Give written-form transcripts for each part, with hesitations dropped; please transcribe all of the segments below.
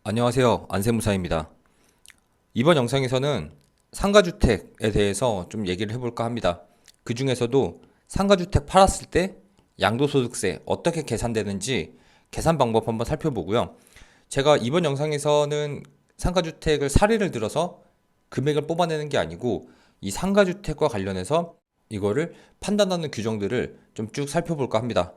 안녕하세요. 안세무사입니다. 이번 영상에서는 상가주택에 대해서 좀 얘기를 해볼까 합니다. 그 중에서도 상가주택 팔았을 때 양도소득세 어떻게 계산되는지 계산 방법 한번 살펴보고요. 제가 이번 영상에서는 상가주택을 사례를 들어서 금액을 뽑아내는 게 아니고 이 상가주택과 관련해서 이거를 판단하는 규정들을 좀 쭉 살펴볼까 합니다.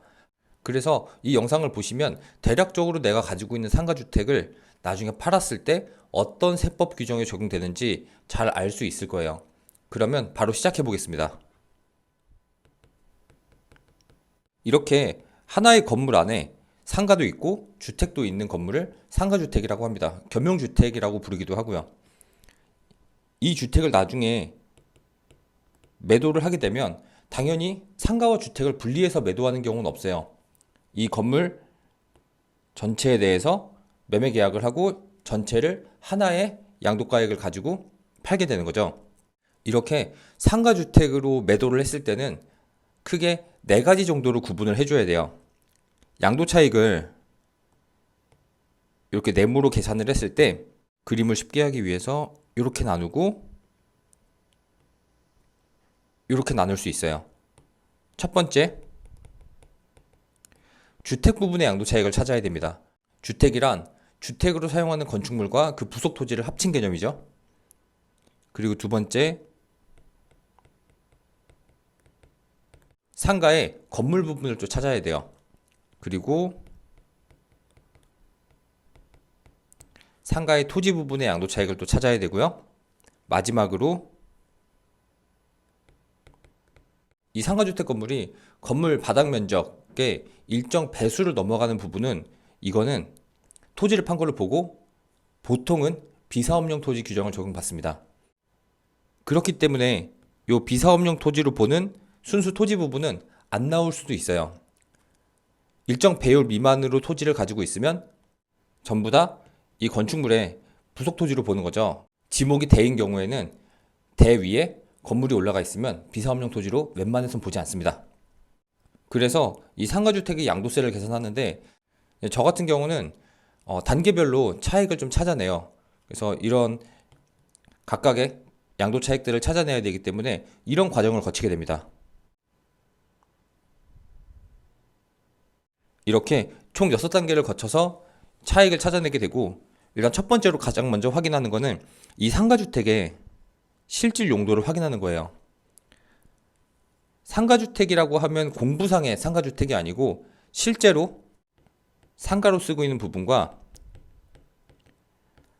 그래서 이 영상을 보시면 대략적으로 내가 가지고 있는 상가주택을 나중에 팔았을 때 어떤 세법 규정이 적용되는지 잘 알 수 있을 거예요. 그러면 바로 시작해 보겠습니다. 이렇게 하나의 건물 안에 상가도 있고 주택도 있는 건물을 상가주택이라고 합니다. 겸용주택이라고 부르기도 하고요. 이 주택을 나중에 매도를 하게 되면 당연히 상가와 주택을 분리해서 매도하는 경우는 없어요. 이 건물 전체에 대해서 매매 계약을 하고 전체를 하나의 양도가액을 가지고 팔게 되는 거죠. 이렇게 상가주택으로 매도를 했을 때는 크게 네 가지 정도로 구분을 해줘야 돼요. 양도차익을 이렇게 네모로 계산을 했을 때 그림을 쉽게 하기 위해서 이렇게 나누고 이렇게 나눌 수 있어요. 첫 번째, 주택 부분의 양도차익을 찾아야 됩니다. 주택이란 주택으로 사용하는 건축물과 그 부속 토지를 합친 개념이죠. 그리고 두 번째, 상가의 건물 부분을 또 찾아야 돼요. 그리고 상가의 토지 부분의 양도차익을 또 찾아야 되고요. 마지막으로 이 상가주택 건물이 건물 바닥 면적의 일정 배수를 넘어가는 부분은 이거는 토지를 판 걸로 보고 보통은 비사업용 토지 규정을 적용받습니다. 그렇기 때문에 이 비사업용 토지로 보는 순수 토지 부분은 안 나올 수도 있어요. 일정 배율 미만으로 토지를 가지고 있으면 전부 다 이 건축물의 부속 토지로 보는 거죠. 지목이 대인 경우에는 대 위에 건물이 올라가 있으면 비사업용 토지로 웬만해선 보지 않습니다. 그래서 이 상가주택의 양도세를 계산하는데 저 같은 경우는 단계별로 차익을 좀 찾아내요. 그래서 이런 각각의 양도 차익들을 찾아내야 되기 때문에 이런 과정을 거치게 됩니다. 이렇게 총 6단계를 거쳐서 차익을 찾아내게 되고, 일단 첫 번째로 가장 먼저 확인하는 거는 이 상가주택의 실질 용도를 확인하는 거예요. 상가주택이라고 하면 공부상의 상가주택이 아니고 실제로 상가로 쓰고 있는 부분과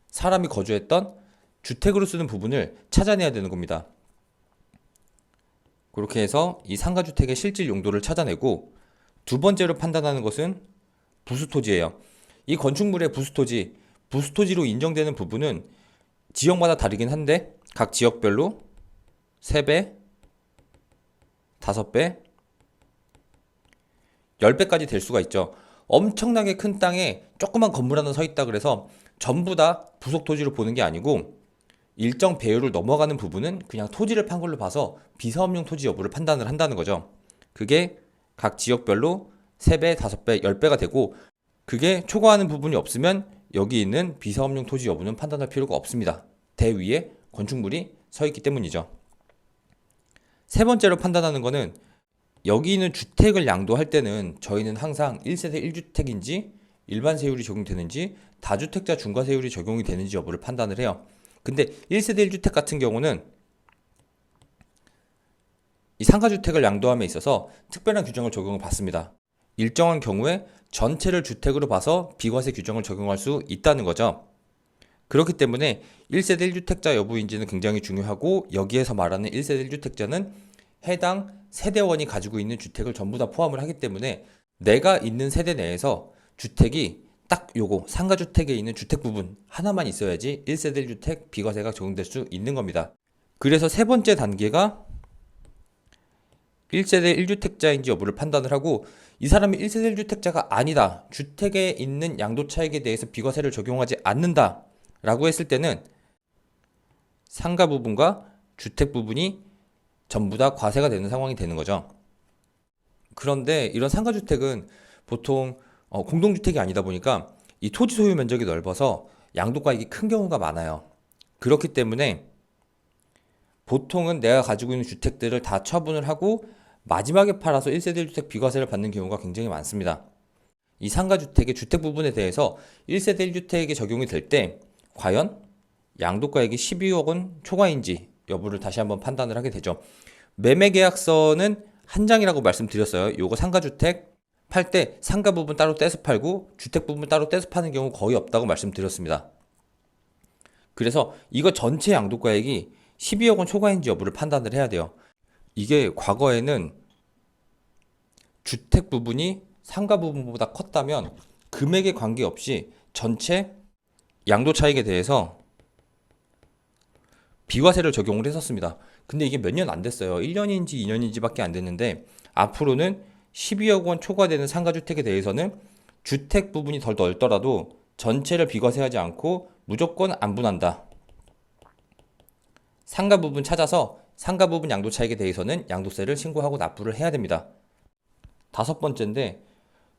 사람이 거주했던 주택으로 쓰는 부분을 찾아내야 되는 겁니다. 그렇게 해서 이 상가주택의 실질 용도를 찾아내고, 두 번째로 판단하는 것은 부수토지예요. 이 건축물의 부수토지로 인정되는 부분은 지역마다 다르긴 한데 각 지역별로 3배, 5배, 10배까지 될 수가 있죠. 엄청나게 큰 땅에 조그만 건물 하나 서 있다 그래서 전부 다 부속토지로 보는 게 아니고 일정 배율을 넘어가는 부분은 그냥 토지를 판 걸로 봐서 비사업용 토지 여부를 판단을 한다는 거죠. 그게 각 지역별로 3배, 5배, 10배가 되고, 그게 초과하는 부분이 없으면 여기 있는 비사업용 토지 여부는 판단할 필요가 없습니다. 대위에 건축물이 서 있기 때문이죠. 세 번째로 판단하는 거는 여기 있는 주택을 양도할 때는 저희는 항상 1세대 1주택인지 일반 세율이 적용되는지 다주택자 중과 세율이 적용이 되는지 여부를 판단을 해요. 근데 1세대 1주택 같은 경우는 이 상가주택을 양도함에 있어서 특별한 규정을 적용을 받습니다. 일정한 경우에 전체를 주택으로 봐서 비과세 규정을 적용할 수 있다는 거죠. 그렇기 때문에 1세대 1주택자 여부인지는 굉장히 중요하고, 여기에서 말하는 1세대 1주택자는 해당 세대원이 가지고 있는 주택을 전부 다 포함을 하기 때문에 내가 있는 세대 내에서 주택이 딱 요거 상가주택에 있는 주택 부분 하나만 있어야지 1세대 1주택 비과세가 적용될 수 있는 겁니다. 그래서 세 번째 단계가 1세대 1주택자인지 여부를 판단을 하고, 이 사람이 1세대 1주택자가 아니다, 주택에 있는 양도차익에 대해서 비과세를 적용하지 않는다 라고 했을 때는 상가 부분과 주택 부분이 전부 다 과세가 되는 상황이 되는 거죠. 그런데 이런 상가주택은 보통 공동주택이 아니다 보니까 이 토지 소유 면적이 넓어서 양도가액이 큰 경우가 많아요. 그렇기 때문에 보통은 내가 가지고 있는 주택들을 다 처분을 하고 마지막에 팔아서 1세대 1주택 비과세를 받는 경우가 굉장히 많습니다. 이 상가주택의 주택 부분에 대해서 1세대 1주택이 적용이 될 때 과연 양도가액이 12억 원 초과인지 여부를 다시 한번 판단을 하게 되죠. 매매계약서는 한 장이라고 말씀드렸어요. 요거 상가주택 팔 때 상가 부분 따로 떼서 팔고 주택 부분 따로 떼서 파는 경우 거의 없다고 말씀드렸습니다. 그래서 이거 전체 양도가액이 12억 원 초과인지 여부를 판단을 해야 돼요. 이게 과거에는 주택 부분이 상가 부분보다 컸다면 금액에 관계없이 전체 양도 차익에 대해서 비과세를 적용을 했었습니다. 근데 이게 몇 년 안 됐어요. 1년인지 2년인지 밖에 안 됐는데 앞으로는 12억 원 초과되는 상가주택에 대해서는 주택 부분이 덜 넓더라도 전체를 비과세하지 않고 무조건 안분한다. 상가 부분 찾아서 상가 부분 양도 차익에 대해서는 양도세를 신고하고 납부를 해야 됩니다. 다섯 번째인데,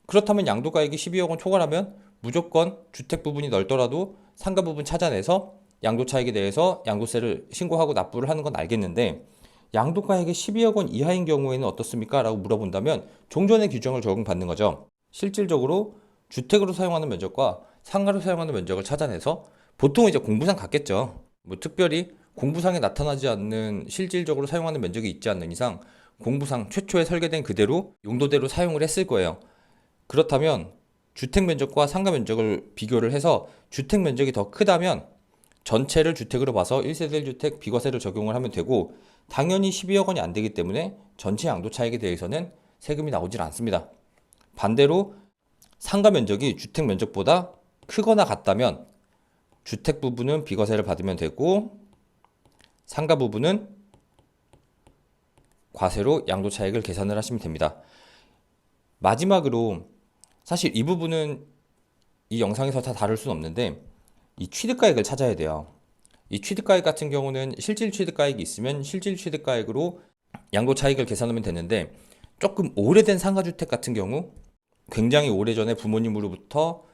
그렇다면 양도가액이 12억 원 초과라면 무조건 주택 부분이 넓더라도 상가 부분 찾아내서 양도 차익에 대해서 양도세를 신고하고 납부를 하는 건 알겠는데, 양도가액이 12억 원 이하인 경우에는 어떻습니까? 라고 물어본다면 종전의 규정을 적용받는 거죠. 실질적으로 주택으로 사용하는 면적과 상가로 사용하는 면적을 찾아내서 보통 이제 공부상 같겠죠. 뭐 특별히 공부상에 나타나지 않는 실질적으로 사용하는 면적이 있지 않는 이상 공부상 최초에 설계된 그대로 용도대로 사용을 했을 거예요. 그렇다면 주택 면적과 상가 면적을 비교를 해서 주택 면적이 더 크다면 전체를 주택으로 봐서 1세대 1주택 비과세를 적용을 하면 되고, 당연히 12억 원이 안 되기 때문에 전체 양도 차익에 대해서는 세금이 나오질 않습니다. 반대로 상가 면적이 주택 면적보다 크거나 같다면 주택 부분은 비과세를 받으면 되고 상가 부분은 과세로 양도 차익을 계산을 하시면 됩니다. 마지막으로, 사실 이 부분은 이 영상에서 다 다룰 수는 없는데 이 취득가액을 찾아야 돼요. 이 취득가액 같은 경우는 실질 취득가액이 있으면 실질 취득가액으로 양도 차익을 계산하면 되는데, 조금 오래된 상가주택 같은 경우 굉장히 오래전에 부모님으로부터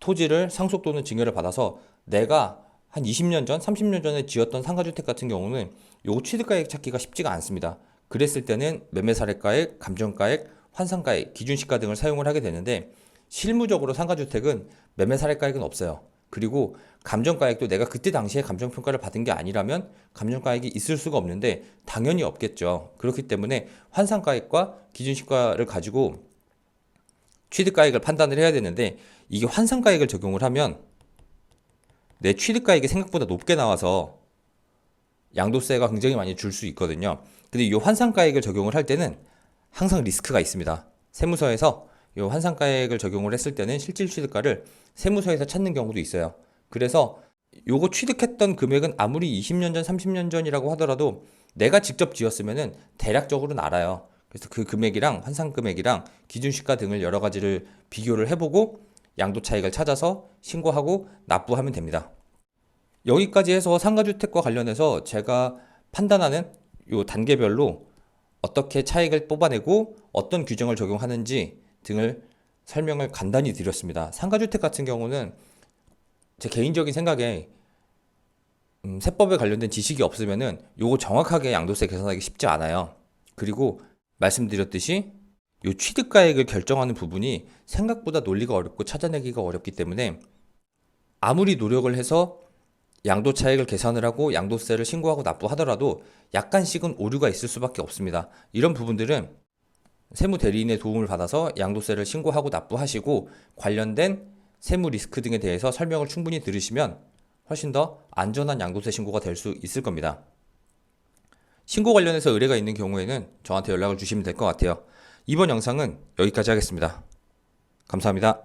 토지를 상속 또는 증여를 받아서 내가 한 20년 전, 30년 전에 지었던 상가주택 같은 경우는 요 취득가액 찾기가 쉽지가 않습니다. 그랬을 때는 매매사례가액, 감정가액, 환산가액, 기준시가 등을 사용을 하게 되는데, 실무적으로 상가주택은 매매사례가액은 없어요. 그리고 감정가액도 내가 그때 당시에 감정평가를 받은 게 아니라면 감정가액이 있을 수가 없는데 당연히 없겠죠. 그렇기 때문에 환산가액과 기준시가를 가지고 취득가액을 판단을 해야 되는데, 이게 환산가액을 적용을 하면 내 취득가액이 생각보다 높게 나와서 양도세가 굉장히 많이 줄 수 있거든요. 근데 이 환산가액을 적용을 할 때는 항상 리스크가 있습니다. 세무서에서 이 환산가액을 적용을 했을 때는 실질 취득가를 세무서에서 찾는 경우도 있어요. 그래서 요거 취득했던 금액은 아무리 20년 전, 30년 전이라고 하더라도 내가 직접 지었으면은 대략적으로는 알아요. 그래서 그 금액이랑 환산 금액이랑 기준시가 등을 여러 가지를 비교를 해보고 양도 차익을 찾아서 신고하고 납부하면 됩니다. 여기까지 해서 상가주택과 관련해서 제가 판단하는 요 단계별로 어떻게 차익을 뽑아내고 어떤 규정을 적용하는지 등을 설명을 간단히 드렸습니다. 상가주택 같은 경우는 제 개인적인 생각에 세법에 관련된 지식이 없으면은 요거 정확하게 양도세 계산하기 쉽지 않아요. 그리고 말씀드렸듯이 요 취득가액을 결정하는 부분이 생각보다 논리가 어렵고 찾아내기가 어렵기 때문에 아무리 노력을 해서 양도 차익을 계산을 하고 양도세를 신고하고 납부하더라도 약간씩은 오류가 있을 수밖에 없습니다. 이런 부분들은 세무 대리인의 도움을 받아서 양도세를 신고하고 납부하시고 관련된 세무 리스크 등에 대해서 설명을 충분히 들으시면 훨씬 더 안전한 양도세 신고가 될 수 있을 겁니다. 신고 관련해서 의뢰가 있는 경우에는 저한테 연락을 주시면 될 것 같아요. 이번 영상은 여기까지 하겠습니다. 감사합니다.